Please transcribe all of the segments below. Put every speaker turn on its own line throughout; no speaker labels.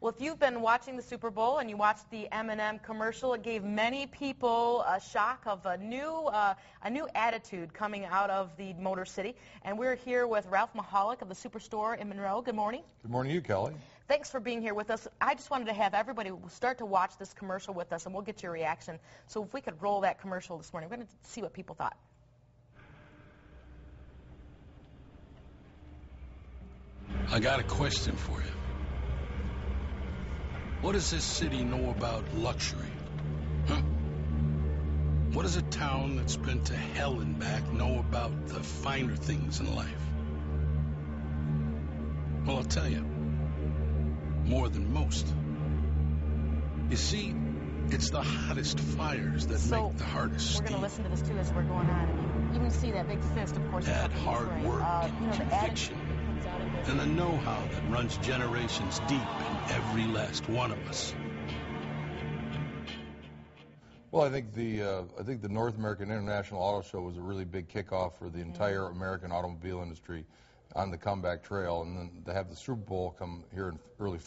Well, if you've been watching the Super Bowl and you watched the M&M commercial, it gave many people a shock of a new attitude coming out of the Motor City. And we're here with Ralph Mahalik of the Superstore in Monroe. Good morning.
Good morning to you, Kelly.
Thanks for being here with us. I just wanted to have everybody start to watch this commercial with us, and we'll get your reaction. So if we could roll that commercial this morning, we're going to see what people thought.
I got a question for you. What does this city know about luxury? Huh? What does a town that's been to hell and back know about the finer things in life? Well, I'll tell you, more than most. You see, it's the hottest fires that make the hardest steam.
We're going to listen to this, too, as we're going on. And you even see that big fist, of course.
That hard work and conviction and the know-how that runs generations deep in every last one of us.
Well, I think the North American International Auto Show was a really big kickoff for the entire American automobile industry on the comeback trail, and then to have the Super Bowl come here in early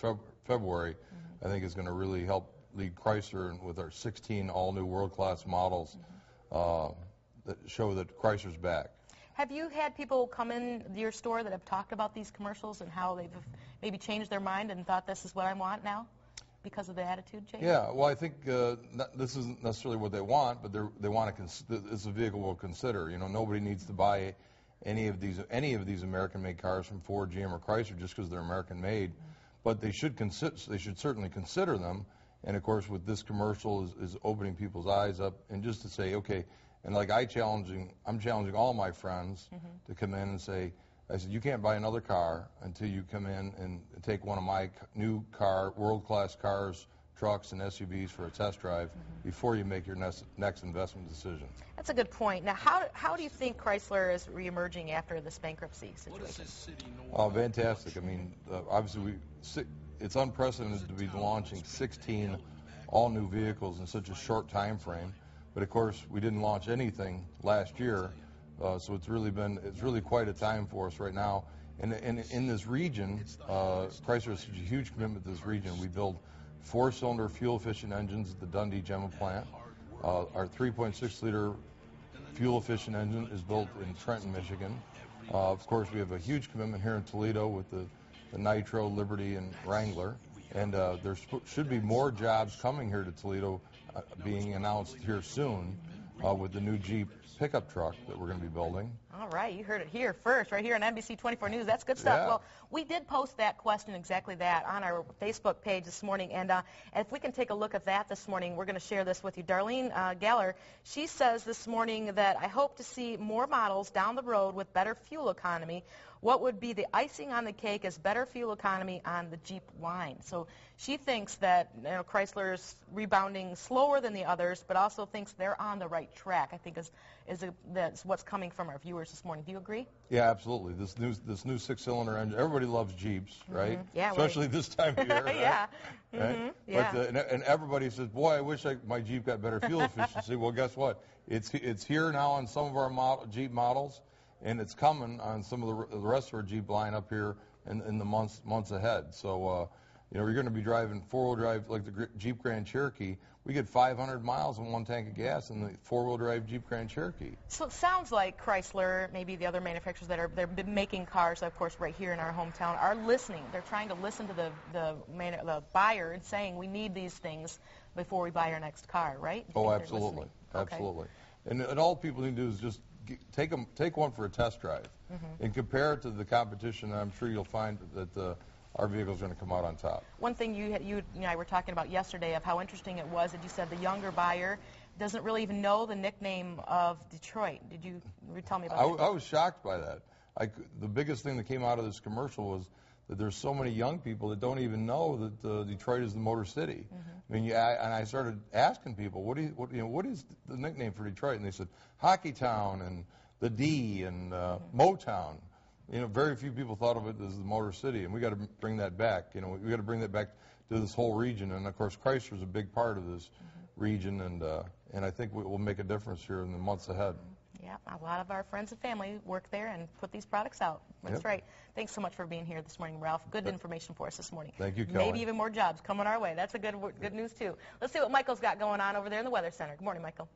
February, I think is going to really help lead Chrysler with our 16 all-new world-class models that show that Chrysler's back.
Have you had people come in your store that have talked about these commercials and how they've maybe changed their mind and thought this is what I want now because of the attitude change?
Yeah, well, I think this isn't necessarily what they want, but they want to. It's a vehicle we'll consider. You know, nobody needs to buy any of these American-made cars from Ford, GM, or Chrysler just because they're American-made, but they should certainly consider them. And of course, with this commercial is opening people's eyes up, and just to say, okay. And like I'm challenging all my friends to come in and say, I said, you can't buy another car until you come in and take one of my new world-class cars, trucks, and SUVs for a test drive before you make your next investment decision.
That's a good point. Now, how do you think Chrysler is reemerging after this bankruptcy situation?
Oh, fantastic. I mean, obviously, it's unprecedented to be launching 16 all-new vehicles in such a short time frame. But of course, we didn't launch anything last year, so it's really quite a time for us right now. And in this region, Chrysler has such a huge commitment to this region. We build 4-cylinder fuel-efficient engines at the Dundee Gemma plant. Our 3.6-liter fuel-efficient engine is built in Trenton, Michigan. Of course, we have a huge commitment here in Toledo with the Nitro, Liberty, and Wrangler. And there should be more jobs coming here to Toledo being announced here soon with the new Jeep pickup truck that we're going to be building.
All right, you heard it here first, right here on NBC 24 News. That's good stuff.
Yeah.
Well, we did post that question, exactly that, on our Facebook page this morning. And if we can take a look at that this morning, we're going to share this with you. Darlene Geller, she says this morning that I hope to see more models down the road with better fuel economy. What would be the icing on the cake is better fuel economy on the Jeep line. So she thinks that Chrysler's rebounding slower than the others, but also thinks they're on the right track. I think that's what's coming from our viewers this morning. Do you agree?
Yeah, absolutely. This new 6-cylinder engine. Everybody loves Jeeps, right?
Yeah,
especially this time of year. Right?
Yeah.
Right?
Yeah.
But and everybody says, "Boy, I wish my Jeep got better fuel efficiency." Well, guess what? It's here now on some of our Jeep models. And it's coming on some of the rest of our Jeep line up here in the months ahead. So, you're going to be driving four-wheel drive like the Jeep Grand Cherokee. We get 500 miles in one tank of gas in the four-wheel drive Jeep Grand Cherokee. So
it sounds like Chrysler, maybe the other manufacturers they're making cars, of course, right here in our hometown, are listening. They're trying to listen to the buyer and saying we need these things before we buy our next car, right?
Oh, absolutely, absolutely.
Okay.
And all people need to do is just take one for a test drive and compare it to the competition, and I'm sure you'll find that our vehicle is going to come out on top.
One thing you and I were talking about yesterday of how interesting it was that you said the younger buyer doesn't really even know the nickname of Detroit. Did you tell me about that?
I was shocked by that. The biggest thing that came out of this commercial was that there's so many young people that don't even know that Detroit is the Motor City. I mean, and I started asking people, what is the nickname for Detroit? And they said Hockey Town and the D and Motown. Very few people thought of it as the Motor City, and we got to bring that back. We got to bring that back to this whole region, and of course, Chrysler is a big part of this region, and I think we'll make a difference here in the months ahead.
Yeah, a lot of our friends and family work there and put these products out. That's right. Thanks so much for being here this morning, Ralph. Good information for us this morning.
Thank you, Kelly.
Maybe even more jobs coming our way. That's a good news, too. Let's see what Michael's got going on over there in the Weather Center. Good morning, Michael.